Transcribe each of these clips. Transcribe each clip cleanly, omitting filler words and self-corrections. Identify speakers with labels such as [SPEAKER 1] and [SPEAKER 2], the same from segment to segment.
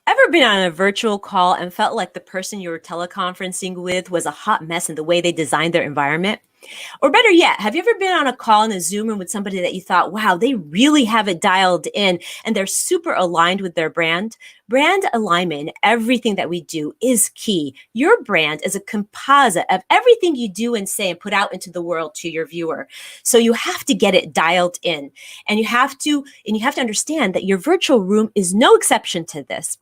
[SPEAKER 1] Ever been on a virtual call and felt like the person you were teleconferencing with was a hot mess in the way they designed their environment? Or better yet, have you ever been on a call in a Zoom room with somebody that you thought, wow, they really have it dialed in and they're super aligned with their brand? Brand alignment in everything that we do is key. Your brand is a composite of everything you do and say and put out into the world to your viewer. So you have to get it dialed in, and you have to understand that your virtual room is no exception to this.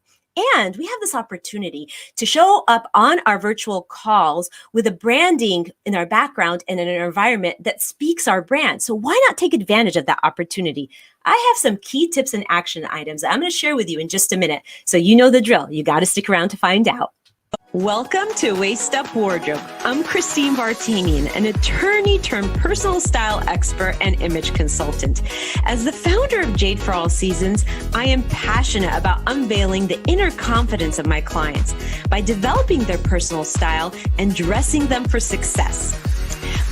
[SPEAKER 1] And we have this opportunity to show up on our virtual calls with a branding in our background and in an environment that speaks our brand. So why not take advantage of that opportunity? I have some key tips and action items that I'm going to share with you in just a minute. So you know the drill. You got to stick around to find out. Welcome to Waist Up Wardrobe. I'm Christine Vartanian, an attorney turned personal style expert and image consultant. As the founder of Jade for All Seasons, I am passionate about unveiling the inner confidence of my clients by developing their personal style and dressing them for success.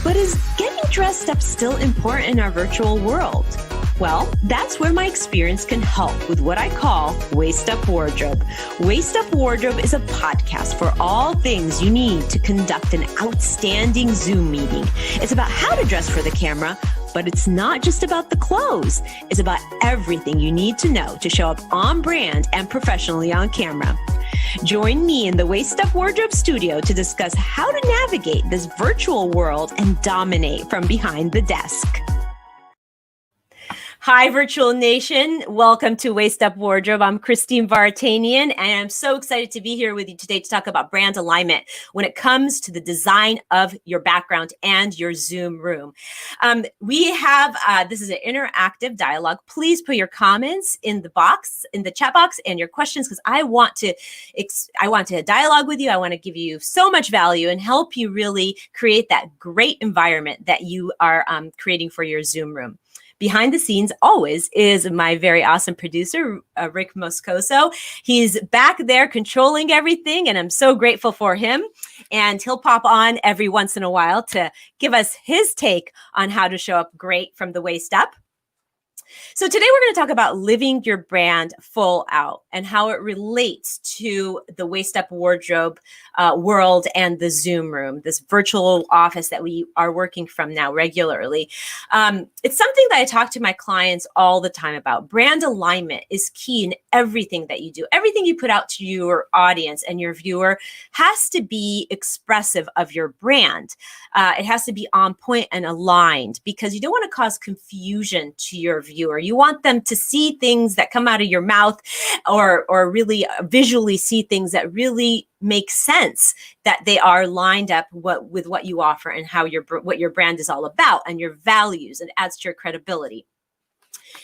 [SPEAKER 1] But is getting dressed up still important in our virtual world? Well, that's where my experience can help with what I call Waist Up Wardrobe. Waist Up Wardrobe is a podcast for all things you need to conduct an outstanding Zoom meeting. It's about how to dress for the camera, but it's not just about the clothes. It's about everything you need to know to show up on brand and professionally on camera. Join me in the Waist Up Wardrobe studio to discuss how to navigate this virtual world and dominate from behind the desk. Hi, Virtual Nation. Welcome to Waist Up Wardrobe. I'm Christine Vartanian, and I'm so excited to be here with you today to talk about brand alignment when it comes to the design of your background and your Zoom room. We have, this is an interactive dialogue. Please put your comments in the chat box and your questions, because I want to dialogue with you. I want to give you so much value and help you really create that great environment that you are creating for your Zoom room. Behind the scenes always is my very awesome producer, Rick Moscoso. He's back there controlling everything, and I'm so grateful for him. And he'll pop on every once in a while to give us his take on how to show up great from the waist up. So today we're going to talk about living your brand full out and how it relates to the Waist Up Wardrobe world and the Zoom room, this virtual office that we are working from now regularly. It's something that I talk to my clients all the time about. Brand alignment is key in everything that you do, everything you put out to your audience and your viewer has to be expressive of your brand. It has to be on point and aligned, because you don't want to cause confusion to your viewer. You want them to see things that come out of your mouth, or really visually see things that really make sense, that they are lined up with what you offer and what your brand is all about and your values, and adds to your credibility.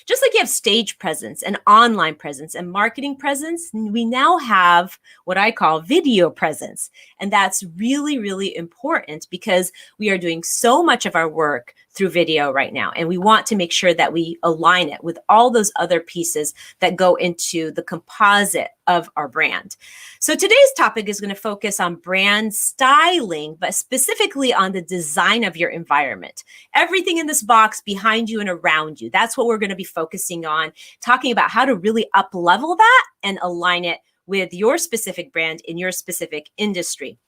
[SPEAKER 1] Just like you have stage presence and online presence and marketing presence, we now have what I call video presence. And that's really, really important, because we are doing so much of our work through video right now. And we want to make sure that we align it with all those other pieces that go into the composite of our brand. So today's topic is going to focus on brand styling, but specifically on the design of your environment. Everything in this box behind you and around you. That's what we're going to be focusing on, talking about how to really up-level that and align it with your specific brand in your specific industry.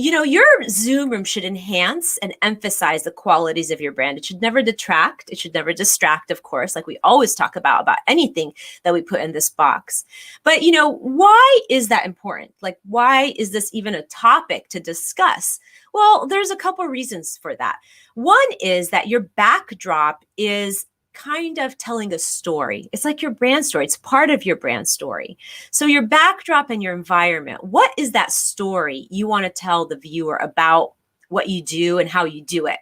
[SPEAKER 1] Your Zoom room should enhance and emphasize the qualities of your brand. It should never detract. It should never distract, of course, like we always talk about anything that we put in this box. But, why is that important? Like, why is this even a topic to discuss? Well, there's a couple reasons for that. One is that your backdrop is kind of telling a story. It's like your brand story. It's part of your brand story. So your backdrop and your environment, what is that story you want to tell the viewer about what you do and how you do it?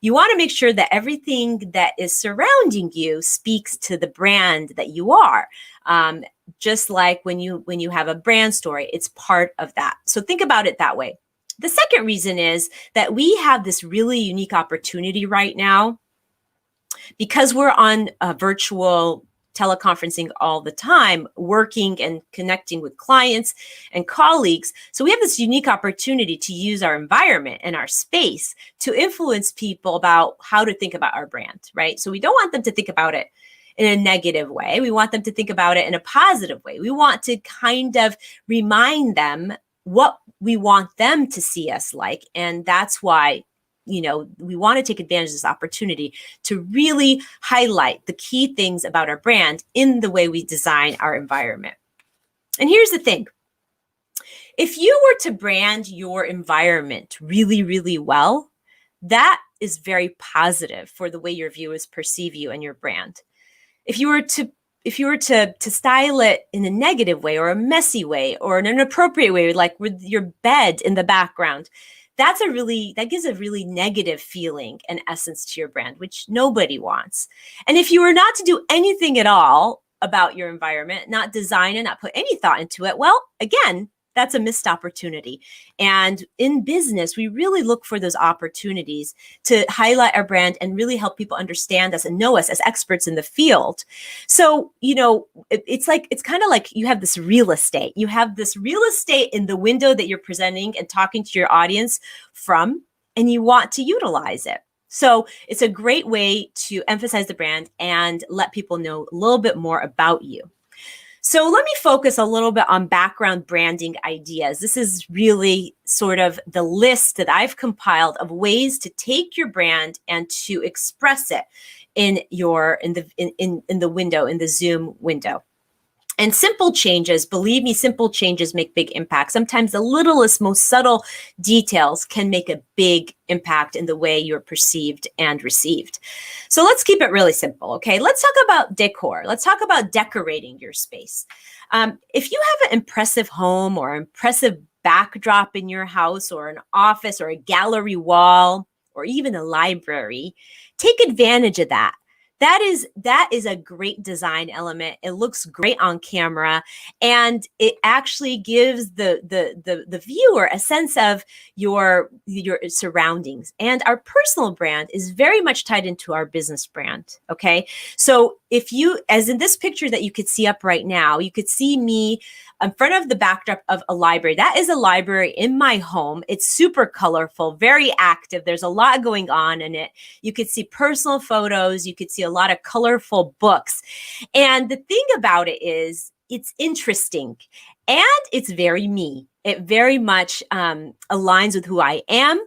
[SPEAKER 1] You want to make sure that everything that is surrounding you speaks to the brand that you are. Just like when you have a brand story, it's part of that. So think about it that way. The second reason is that we have this really unique opportunity right now, because we're on virtual teleconferencing all the time, working and connecting with clients and colleagues. So we have this unique opportunity to use our environment and our space to influence people about how to think about our brand, right? So we don't want them to think about it in a negative way. We want them to think about it in a positive way. We want to kind of remind them what we want them to see us like. And that's why we want to take advantage of this opportunity to really highlight the key things about our brand in the way we design our environment. And here's the thing. If you were to brand your environment really, really well, that is very positive for the way your viewers perceive you and your brand. If you were to style it in a negative way, or a messy way, or in an inappropriate way, like with your bed in the background, that gives a really negative feeling and essence to your brand, which nobody wants. And if you were not to do anything at all about your environment, not design it, not put any thought into it, well, again, that's a missed opportunity. And in business, we really look for those opportunities to highlight our brand and really help people understand us and know us as experts in the field. So, it's kind of like you have this real estate. You have this real estate in the window that you're presenting and talking to your audience from, and you want to utilize it. So it's a great way to emphasize the brand and let people know a little bit more about you. So let me focus a little bit on background branding ideas. This is really sort of the list that I've compiled of ways to take your brand and to express it in the window, in the Zoom window. And simple changes, believe me, simple changes make big impact. Sometimes the littlest, most subtle details can make a big impact in the way you're perceived and received. So let's keep it really simple, okay? Let's talk about decor. Let's talk about decorating your space. If you have an impressive home or impressive backdrop in your house, or an office, or a gallery wall, or even a library, take advantage of that. That is a great design element. It looks great on camera, and it actually gives the viewer a sense of your surroundings. And our personal brand is very much tied into our business brand. Okay, so if you, as in this picture that you could see up right now, you could see me in front of the backdrop of a library. That is a library in my home. It's super colorful, very active. There's a lot going on in it. You could see personal photos. You could see a lot of colorful books. And the thing about it is, it's interesting and it's very me. It very much aligns with who I am.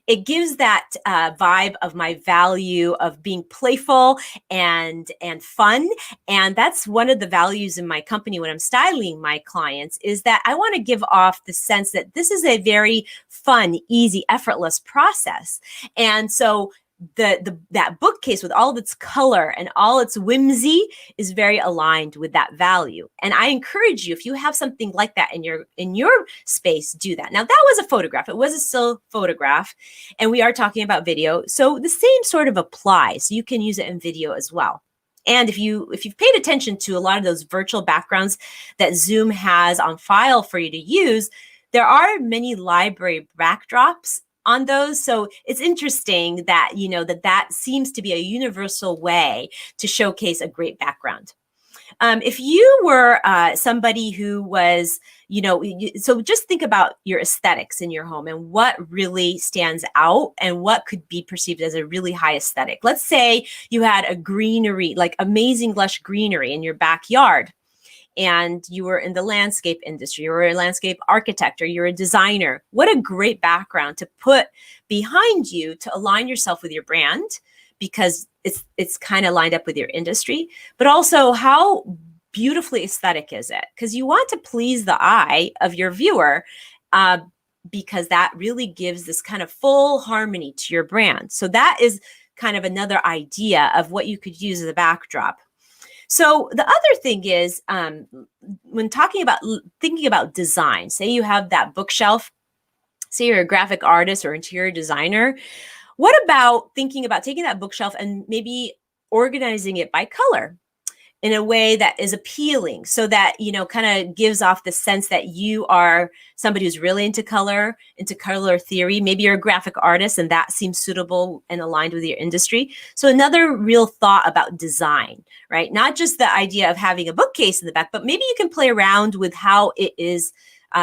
[SPEAKER 1] It gives that vibe of my value of being playful and fun. And that's one of the values in my company when I'm styling my clients, is that I want to give off the sense that this is a very fun, easy, effortless process. And so that bookcase with all of its color and all its whimsy is very aligned with that value. And I encourage you, if you have something like that in your space, do that. Now, that was a photograph. It was a still photograph, and we are talking about video. So the same sort of applies. You can use it in video as well. And if you've paid attention to a lot of those virtual backgrounds that Zoom has on file for you to use, there are many library backdrops on those. So it's interesting that, that seems to be a universal way to showcase a great background. If you were somebody who was, so just think about your aesthetics in your home and what really stands out and what could be perceived as a really high aesthetic. Let's say you had a greenery, like amazing lush greenery in your backyard, and you were in the landscape industry, or a landscape architect, or you're a designer. What a great background to put behind you to align yourself with your brand, because it's kind of lined up with your industry, but also how beautifully aesthetic is it? Because you want to please the eye of your viewer, because that really gives this kind of full harmony to your brand. So that is kind of another idea of what you could use as a backdrop. So the other thing is, when thinking about design, say you have that bookshelf, say you're a graphic artist or interior designer, what about thinking about taking that bookshelf and maybe organizing it by color in a way that is appealing, so that, kind of gives off the sense that you are somebody who's really into color theory. Maybe you're a graphic artist and that seems suitable and aligned with your industry. So another real thought about design, right? Not just the idea of having a bookcase in the back, but maybe you can play around with how it is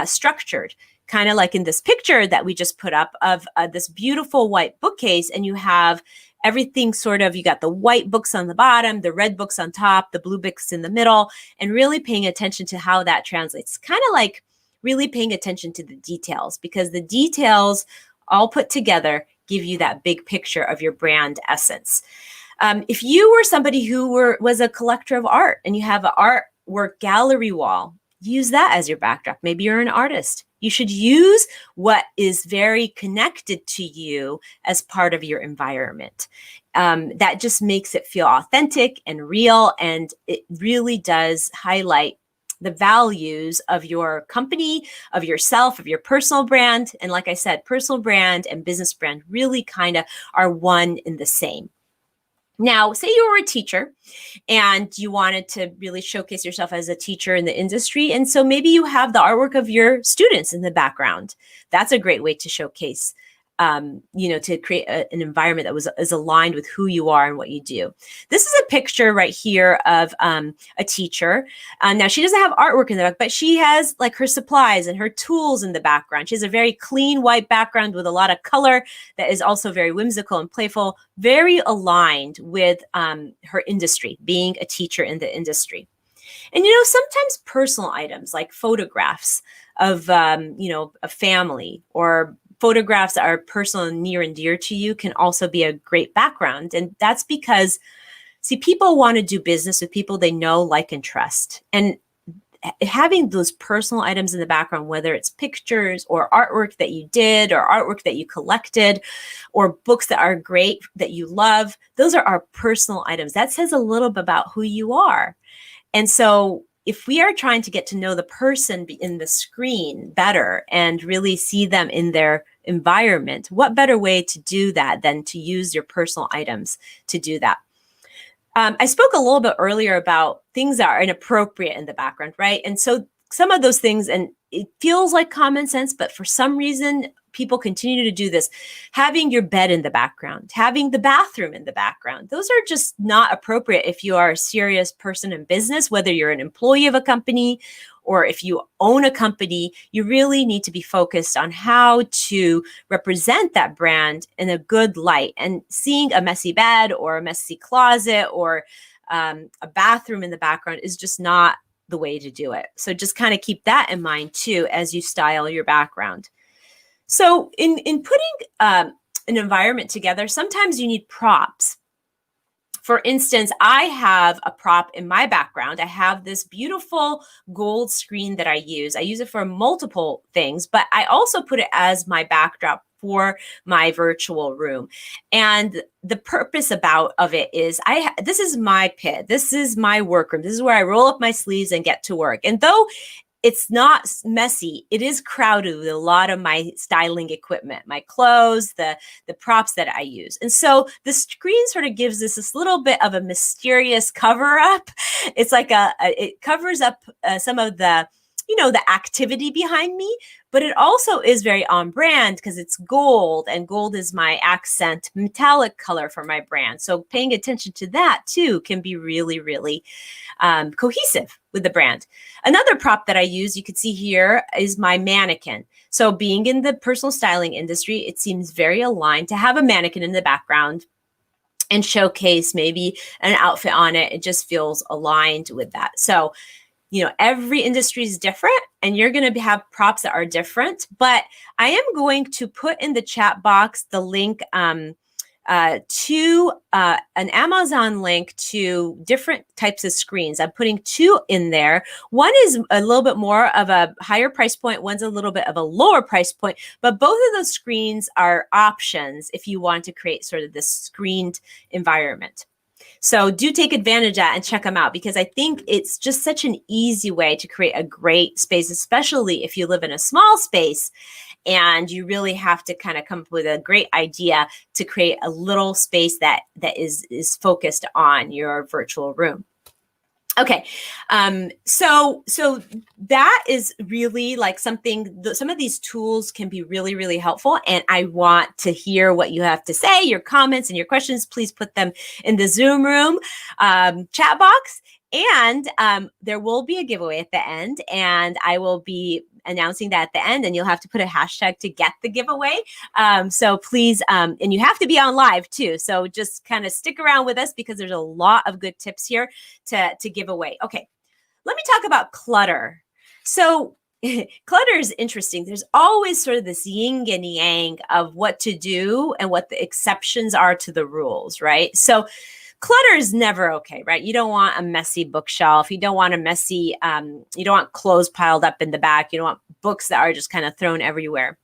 [SPEAKER 1] structured. Kind of like in this picture that we just put up of this beautiful white bookcase, and you have everything sort of, you got the white books on the bottom, the red books on top, the blue books in the middle, and really paying attention to how that translates. Kind of like really paying attention to the details, because the details all put together give you that big picture of your brand essence. If you were somebody who was a collector of art and you have an artwork gallery wall, use that as your backdrop. Maybe you're an artist. You should use what is very connected to you as part of your environment. That just makes it feel authentic and real, and it really does highlight the values of your company, of yourself, of your personal brand. And like I said, personal brand and business brand really kind of are one in the same. Now, say you were a teacher and you wanted to really showcase yourself as a teacher in the industry. And so maybe you have the artwork of your students in the background. That's a great way to showcase, to create an environment that is aligned with who you are and what you do. This is a picture right here of a teacher. Now, she doesn't have artwork in the back, but she has like her supplies and her tools in the background. She has a very clean white background with a lot of color that is also very whimsical and playful, very aligned with her industry, being a teacher in the industry. And, sometimes personal items like photographs of, a family, or photographs that are personal and near and dear to you, can also be a great background. And that's because, people want to do business with people they know, like, and trust. And having those personal items in the background, whether it's pictures or artwork that you did or artwork that you collected or books that are great that you love, those are our personal items. That says a little bit about who you are. And so if we are trying to get to know the person in the screen better and really see them in their environment, what better way to do that than to use your personal items to do that? I spoke a little bit earlier about things that are inappropriate in the background, right? And so some of those things, and it feels like common sense, but for some reason, people continue to do this. Having your bed in the background, having the bathroom in the background, those are just not appropriate if you are a serious person in business, whether you're an employee of a company or if you own a company. You really need to be focused on how to represent that brand in a good light. And seeing a messy bed or a messy closet or a bathroom in the background is just not the way to do it. So just kind of keep that in mind too as you style your background. So in putting an environment together, sometimes you need props. For instance, I have a prop in my background. I have this beautiful gold screen that I use. I use it for multiple things, but I also put it as my backdrop for my virtual room. And the purpose of it is this is my pit. This is my workroom. This is where I roll up my sleeves and get to work. And though it's not messy, it is crowded with a lot of my styling equipment, my clothes, the props that I use. And so the screen sort of gives this little bit of a mysterious cover up. It's like it covers up some of the activity behind me, but it also is very on brand because it's gold, and gold is my accent metallic color for my brand. So paying attention to that too can be really, really cohesive with the brand. Another prop that I use, you can see here, is my mannequin. So being in the personal styling industry, it seems very aligned to have a mannequin in the background and showcase maybe an outfit on it. It just feels aligned with that. So every industry is different, and you're going to have props that are different. But I am going to put in the chat box the link to an Amazon link to different types of screens. I'm putting 2 in there. One is a little bit more of a higher price point. One's a little bit of a lower price point, but both of those screens are options if you want to create sort of this screened environment. So do take advantage of that and check them out, because I think it's just such an easy way to create a great space, especially if you live in a small space and you really have to kind of come up with a great idea to create a little space that is focused on your virtual room. Okay, so that is really like something. Some of these tools can be really, really helpful, and I want to hear what you have to say. Your comments and your questions, please put them in the Zoom room chat box. And there will be a giveaway at the end, and I will be announcing that at the end, and you'll have to put a hashtag to get the giveaway. So please, and you have to be on live too. So just kind of stick around with us, because there's a lot of good tips here to give away. Okay, let me talk about clutter. So clutter is interesting. There's always sort of this yin and yang of what to do and what the exceptions are to the rules, right? So clutter is never okay, right? You don't want a messy bookshelf. You don't want a messy, you don't want clothes piled up in the back. You don't want books that are just kind of thrown everywhere.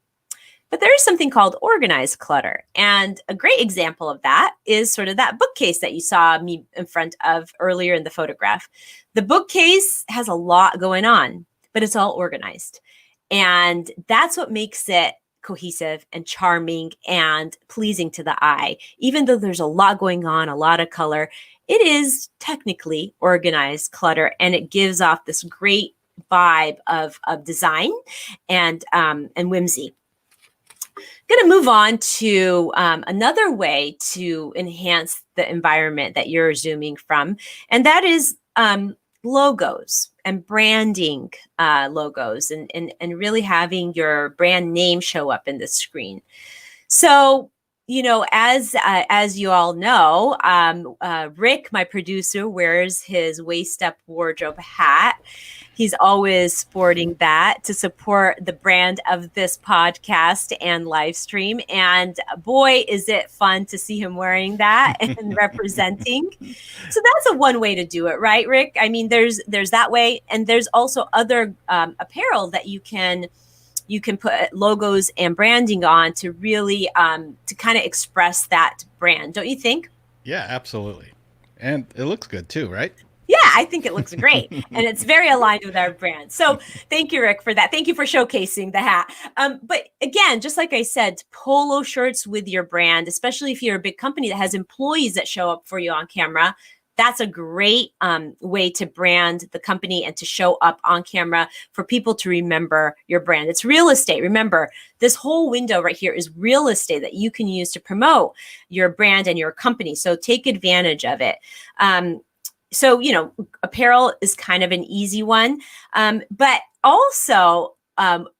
[SPEAKER 1] But there is something called organized clutter. And a great example of that is sort of that bookcase that you saw me in front of earlier in the photograph. The bookcase has a lot going on, but it's all organized. And that's what makes it cohesive and charming and pleasing to the eye. Even though there's a lot going on, a lot of color, it is technically organized clutter, and it gives off this great vibe of design and whimsy. Going to move on to another way to enhance the environment that you're zooming from, and that is logos and branding logos and really having your brand name show up in the screen. So, as you all know, Rick, my producer, wears his waist up wardrobe hat. He's always sporting that to support the brand of this podcast and live stream. And boy, is it fun to see him wearing that and representing. So that's a one way to do it, right, Rick? I mean, there's that way. And there's also other apparel that you can put logos and branding on to really to kind of express that brand. Don't you think?
[SPEAKER 2] Yeah, absolutely. And it looks good too, right?
[SPEAKER 1] Yeah, I think it looks great. And it's very aligned with our brand. So thank you, Rick, for that. Thank you for showcasing the hat. But again, just like I said, polo shirts with your brand, especially if you're a big company that has employees that show up for you on camera, that's a great way to brand the company and to show up on camera for people to remember your brand. It's real estate. Remember, this whole window right here is real estate that you can use to promote your brand and your company. So take advantage of it. So, apparel is kind of an easy one. But also,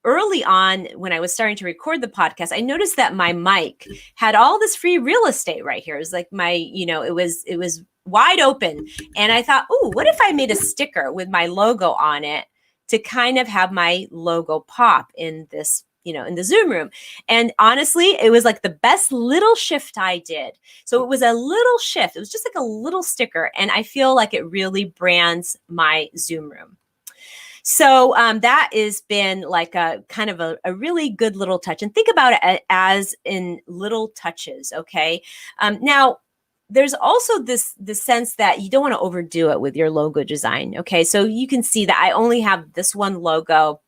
[SPEAKER 1] early on when I was starting to record the podcast, I noticed that my mic had all this free real estate right here. It was like it was wide open. And I thought, oh, what if I made a sticker with my logo on it to kind of have my logo pop in this, in the Zoom room. And honestly, it was like the best little shift I did. So it was a little shift. It was just like a little sticker. And I feel like it really brands my Zoom room. So that has been like a kind of a really good little touch. And think about it as in little touches, okay? Now, there's also this sense that you don't want to overdo it with your logo design, okay? So you can see that I only have this one logo.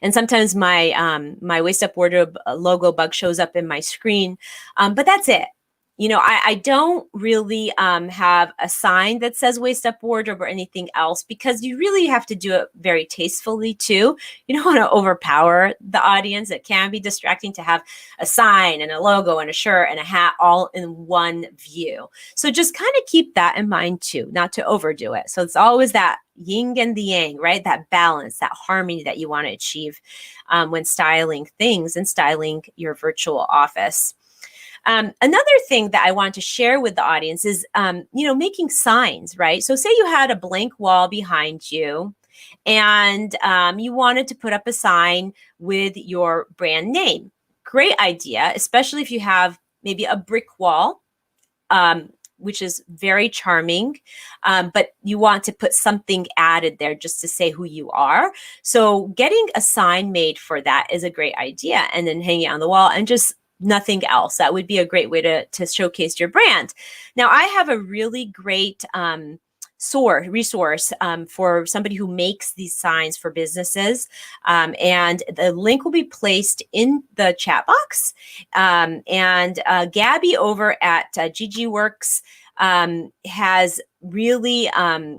[SPEAKER 1] And sometimes my my Waist Up Wardrobe logo bug shows up in my screen, but that's it. I don't really have a sign that says Waist Up Wardrobe or anything else, because you really have to do it very tastefully too. You don't want to overpower the audience. It can be distracting to have a sign and a logo and a shirt and a hat all in one view. So just kind of keep that in mind too, not to overdo it. So it's always that yin and the yang, right? That balance, that harmony that you want to achieve when styling things and styling your virtual office. Another thing that I want to share with the audience is, making signs, right? So say you had a blank wall behind you and you wanted to put up a sign with your brand name. Great idea, especially if you have maybe a brick wall, which is very charming, but you want to put something added there just to say who you are. So getting a sign made for that is a great idea, and then hanging it on the wall and just nothing else. That would be a great way to showcase your brand. Now, I have a really great resource for somebody who makes these signs for businesses. And the link will be placed in the chat box. And Gabby over at GG Works has really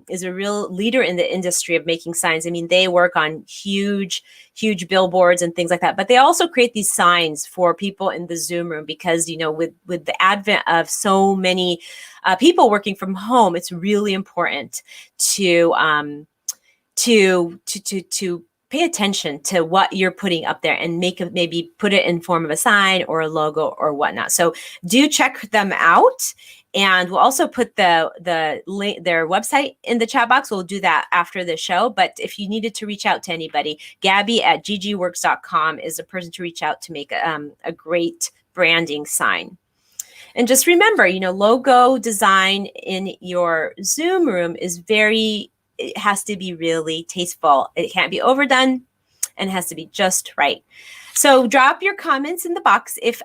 [SPEAKER 1] is a real leader in the industry of making signs. I mean, they work on huge billboards and things like that, but they also create these signs for people in the Zoom room because, with the advent of so many people working from home, it's really important to pay attention to what you're putting up there and maybe put it in form of a sign or a logo or whatnot. So do check them out. And we'll also put the link, their website in the chat box. We'll do that after the show. But if you needed to reach out to anybody, Gabby at ggworks.com is the person to reach out to make a great branding sign. And just remember, logo design in your Zoom room it has to be really tasteful. It can't be overdone and it has to be just right. So drop your comments in the box if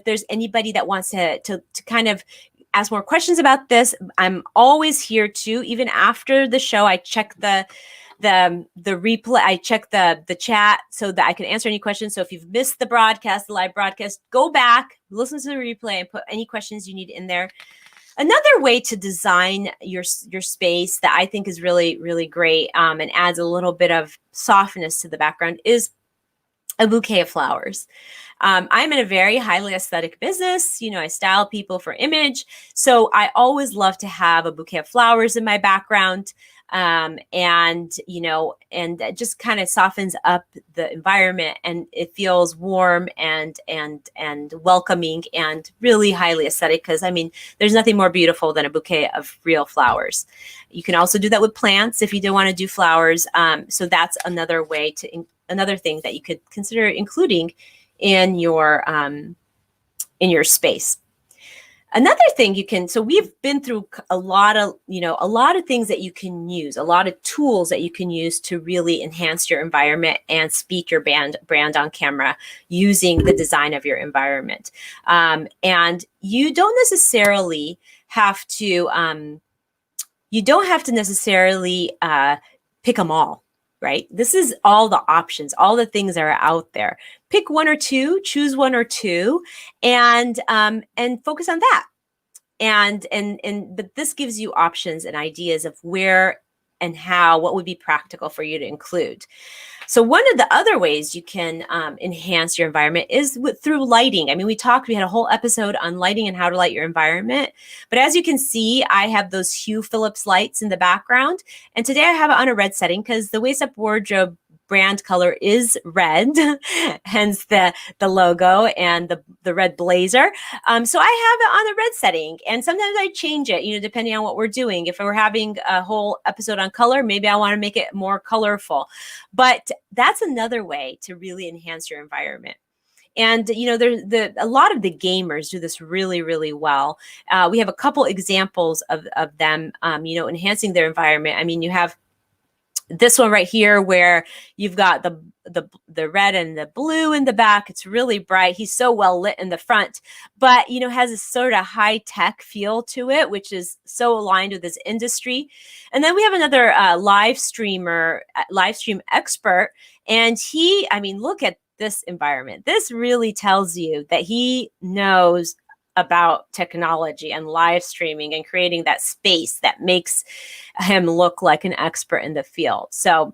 [SPEAKER 1] there's anybody that wants to kind of ask more questions about this. I'm always here too. Even after the show, I check the replay. I check the chat so that I can answer any questions. So if you've missed the live broadcast, go back, listen to the replay, and put any questions you need in there. Another way to design your space that I think is really, really great and adds a little bit of softness to the background is a bouquet of flowers. I'm in a very highly aesthetic business. I style people for image. So I always love to have a bouquet of flowers in my background. And it just kind of softens up the environment and it feels warm and welcoming and really highly aesthetic. Because there's nothing more beautiful than a bouquet of real flowers. You can also do that with plants if you don't want to do flowers. So that's another way another thing that you could consider including in your space. Another thing so we've been through a lot of things that you can use, a lot of tools that you can use to really enhance your environment and speak your brand on camera using the design of your environment. And you don't necessarily have to, pick them all. Right? This is all the options, all the things that are out there. Pick one or two, choose one or two, and focus on that. But this gives you options and ideas of where and how, what would be practical for you to include. So one of the other ways you can enhance your environment is through lighting. We had a whole episode on lighting and how to light your environment. But as you can see, I have those Hue Phillips lights in the background. And today I have it on a red setting because the Waist Up Wardrobe brand color is red, hence the logo and the red blazer. So I have it on the red setting, and sometimes I change it, depending on what we're doing. If we're having a whole episode on color, maybe I want to make it more colorful. But that's another way to really enhance your environment. And a lot of the gamers do this really, really well. We have a couple examples of them, enhancing their environment. I mean, you have this one right here where you've got the red and the blue in the back. It's really bright. He's so well lit in the front, but has a sort of high tech feel to it, which is so aligned with his industry. And then we have another live stream expert, and look at this environment. This really tells you that he knows about technology and live streaming and creating that space that makes him look like an expert in the field. So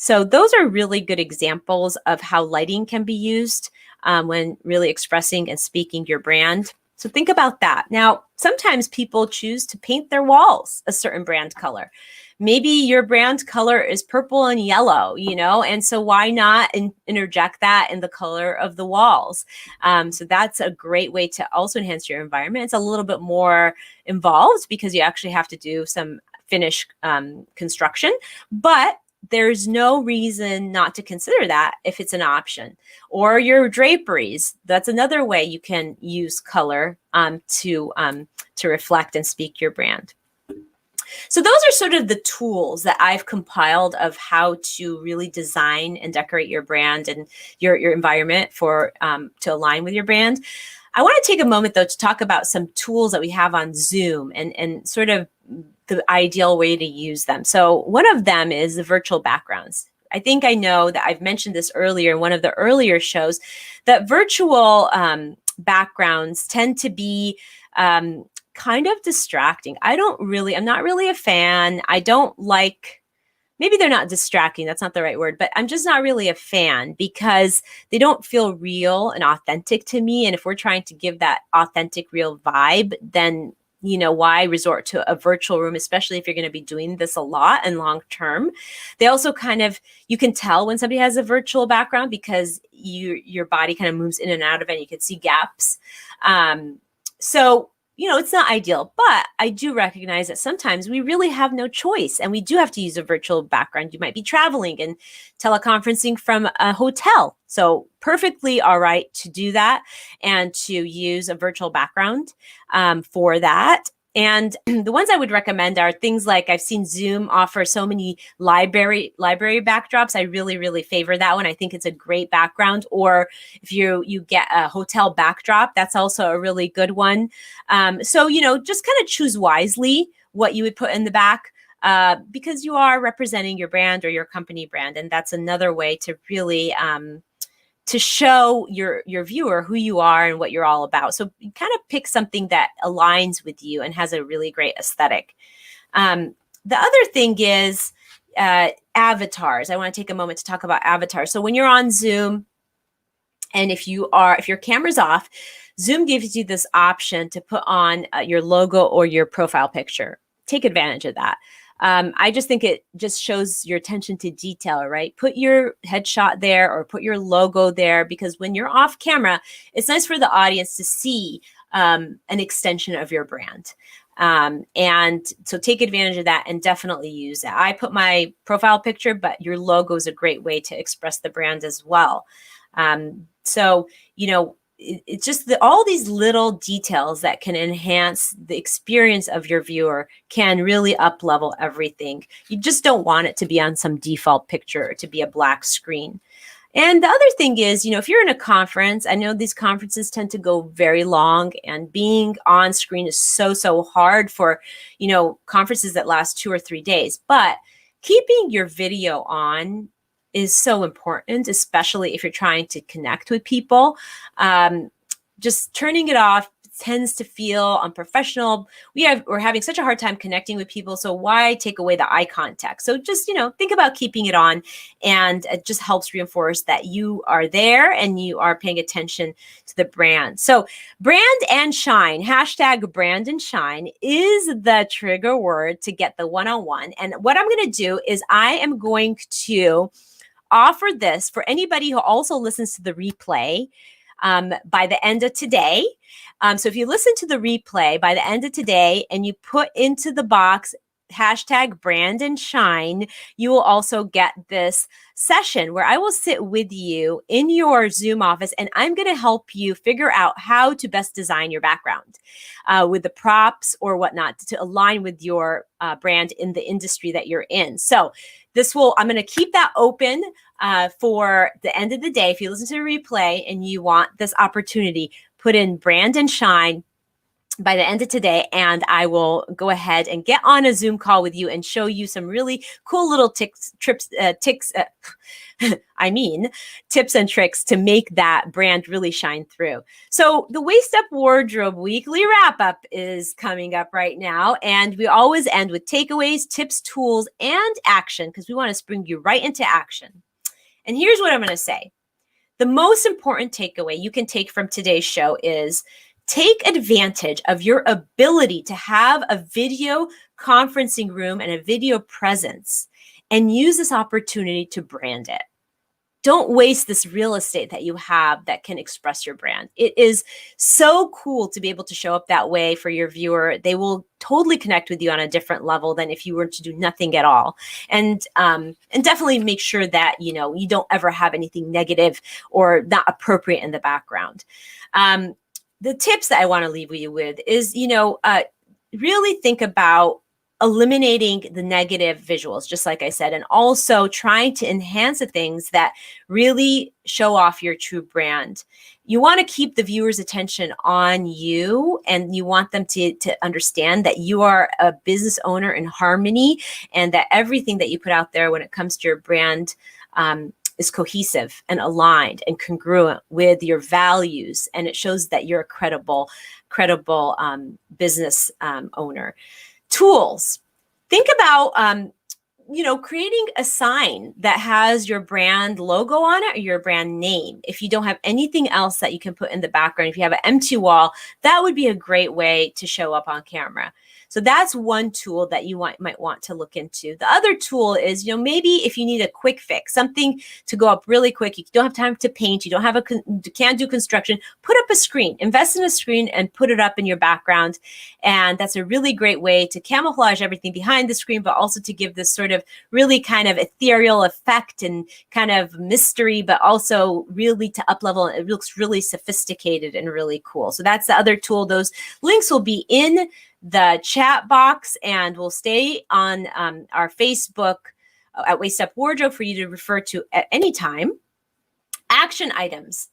[SPEAKER 1] those are really good examples of how lighting can be used when really expressing and speaking your brand. So think about that. Now, sometimes people choose to paint their walls a certain brand color. Maybe your brand color is purple and yellow, and so why not interject that in the color of the walls? So that's a great way to also enhance your environment. It's a little bit more involved because you actually have to do some finish construction, but there's no reason not to consider that if it's an option. Or your draperies, that's another way you can use color to reflect and speak your brand. So those are sort of the tools that I've compiled of how to really design and decorate your brand and your environment to align with your brand. I want to take a moment, though, to talk about some tools that we have on Zoom and sort of the ideal way to use them. So one of them is the virtual backgrounds. I think I know that I've mentioned this earlier in one of the earlier shows, that virtual backgrounds tend to be kind of distracting. I'm not really a fan. I don't like, maybe they're not distracting, that's not the right word, but I'm just not really a fan because they don't feel real and authentic to me. And if we're trying to give that authentic, real vibe, then why resort to a virtual room, especially if you're going to be doing this a lot and long term. They also you can tell when somebody has a virtual background because your body kind of moves in and out of it, and you can see gaps. So it's not ideal, but I do recognize that sometimes we really have no choice and we do have to use a virtual background. You might be traveling and teleconferencing from a hotel. So perfectly all right to do that and to use a virtual background for that. And the ones I would recommend are things like, I've seen Zoom offer so many library backdrops. I really, really favor that one. I think it's a great background. Or if you get a hotel backdrop, that's also a really good one. So, just kind of choose wisely what you would put in the back because you are representing your brand or your company brand. And that's another way to really to show your viewer who you are and what you're all about. So you kind of pick something that aligns with you and has a really great aesthetic. The other thing is avatars. I want to take a moment to talk about avatars. So when you're on Zoom, and if your camera's off, Zoom gives you this option to put on your logo or your profile picture. Take advantage of that. I just think it just shows your attention to detail, right? Put your headshot there or put your logo there, because when you're off camera, it's nice for the audience to see an extension of your brand. And so take advantage of that and definitely use that. I put my profile picture, but your logo is a great way to express the brand as well. So, it's just all these little details that can enhance the experience of your viewer can really up level everything. You just don't want it to be on some default picture or to be a black screen. And the other thing is, if you're in a conference, I know these conferences tend to go very long, and being on screen is so hard for, conferences that last 2 or 3 days. But keeping your video on is so important, especially if you're trying to connect with people. Just turning it off tends to feel unprofessional. We're having such a hard time connecting with people, so why take away the eye contact? So just, think about keeping it on, and it just helps reinforce that you are there and you are paying attention to the brand. So brand and shine, hashtag brand and shine is the trigger word to get the one-on-one. And what I'm going to do is I am going to offer this for anybody who also listens to the replay by the end of today. So if you listen to the replay by the end of today and you put into the box hashtag brand and shine, you will also get this session where I will sit with you in your Zoom office and I'm going to help you figure out how to best design your background with the props or whatnot to align with your brand in the industry that you're in. So I'm going to keep that open for the end of the day. If you listen to the replay and you want this opportunity, put in brand and shine by the end of today, and I will go ahead and get on a Zoom call with you and show you some really cool little tips and tricks to make that brand really shine through. So the Waist Up Wardrobe Weekly Wrap-Up is coming up right now, and we always end with takeaways, tips, tools, and action because we want to spring you right into action. And here's what I'm going to say. The most important takeaway you can take from today's show is take advantage of your ability to have a video conferencing room and a video presence and use this opportunity to brand it. Don't waste this real estate that you have that can express your brand. It is so cool to be able to show up that way for your viewer. They will totally connect with you on a different level than if you were to do nothing at all. And definitely make sure that, you don't ever have anything negative or not appropriate in the background. The tips that I want to leave you with is, really think about eliminating the negative visuals, just like I said, and also trying to enhance the things that really show off your true brand. You want to keep the viewer's attention on you, and you want them to understand that you are a business owner in harmony and that everything that you put out there when it comes to your brand is cohesive and aligned and congruent with your values. And it shows that you're a credible business owner. Tools. Think about, creating a sign that has your brand logo on it or your brand name. If you don't have anything else that you can put in the background, if you have an empty wall, that would be a great way to show up on camera. So that's one tool that you might want to look into. The other tool is, maybe if you need a quick fix, something to go up really quick, you don't have time to paint, you can't do construction, put up a screen, invest in a screen and put it up in your background. And that's a really great way to camouflage everything behind the screen, but also to give this sort of really kind of ethereal effect and kind of mystery, but also really to up level. It looks really sophisticated and really cool. So that's the other tool. Those links will be in the chat box and will stay on our Facebook at Waist Up Wardrobe for you to refer to at any time. Action items.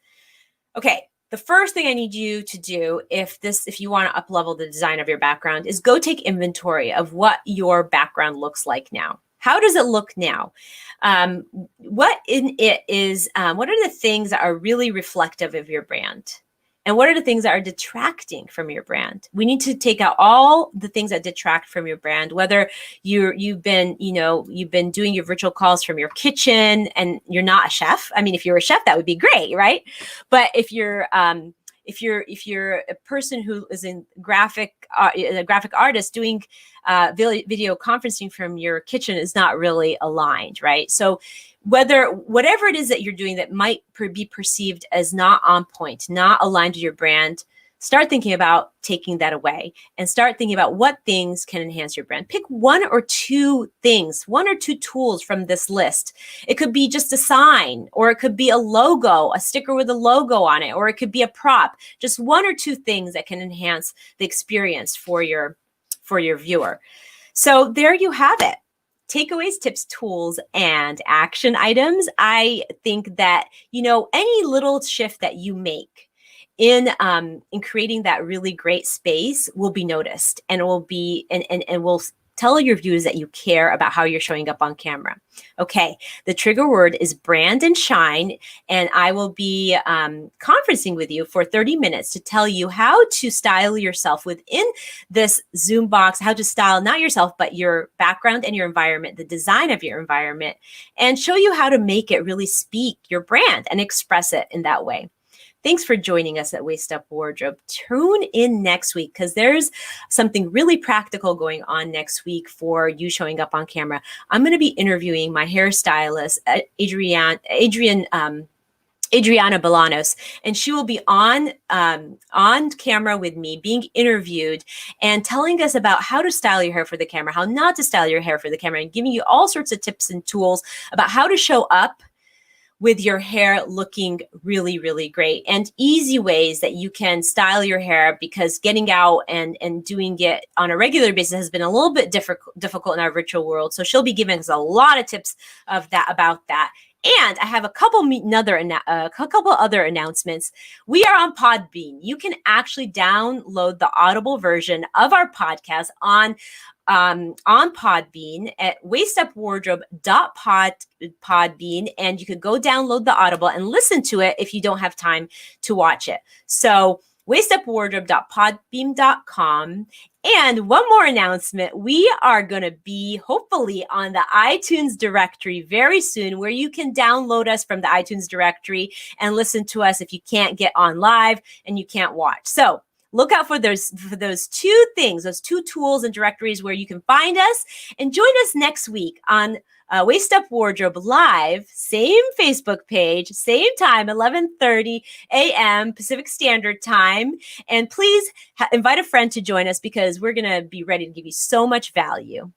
[SPEAKER 1] Okay, the first thing I need you to do if you want to up level the design of your background is go take inventory of what your background looks like now. How does it look now? What are the things that are really reflective of your brand? And what are the things that are detracting from your brand? We need to take out all the things that detract from your brand, whether you've been doing your virtual calls from your kitchen and you're not a chef. I mean, if you're a chef, that would be great, right? But if you're a person who is a graphic artist doing video conferencing from your kitchen is not really aligned, right? So whatever it is that you're doing that might be perceived as not on point, not aligned to your brand, start thinking about taking that away and start thinking about what things can enhance your brand. Pick one or two things, one or two tools from this list. It could be just a sign, or it could be a logo, a sticker with a logo on it, or it could be a prop. Just one or two things that can enhance the experience for your viewer. So there you have it. Takeaways, tips, tools, and action items. I think that, any little shift that you make in creating that really great space will be noticed, and it will be and will tell your viewers that you care about how you're showing up on camera. Okay, the trigger word is brand and shine, and I will be conferencing with you for 30 minutes to tell you how to style yourself within this Zoom box, how to style not yourself, but your background and your environment, the design of your environment, and show you how to make it really speak your brand and express it in that way. Thanks for joining us at Waist Up Wardrobe. Tune in next week because there's something really practical going on next week for you showing up on camera. I'm going to be interviewing my hairstylist, Adriana Bolanos, and she will be on camera with me, being interviewed and telling us about how to style your hair for the camera, how not to style your hair for the camera, and giving you all sorts of tips and tools about how to show up with your hair looking really, really great, and easy ways that you can style your hair, because getting out and doing it on a regular basis has been a little bit difficult in our virtual world. So she'll be giving us a lot of tips about that. And I have a couple other announcements. We are on Podbean. You can actually download the Audible version of our podcast on Podbean at waistupwardrobe.podbean, and you could go download the Audible and listen to it if you don't have time to watch it. So waistupwardrobe.podbean.com. And one more announcement, we are going to be hopefully on the iTunes directory very soon, where you can download us from the iTunes directory and listen to us if you can't get on live and you can't watch. So look out for those two things, those two tools and directories where you can find us. And join us next week on Waist Up Wardrobe Live, same Facebook page, same time, 11:30 a.m. Pacific Standard Time. And please invite a friend to join us, because we're going to be ready to give you so much value.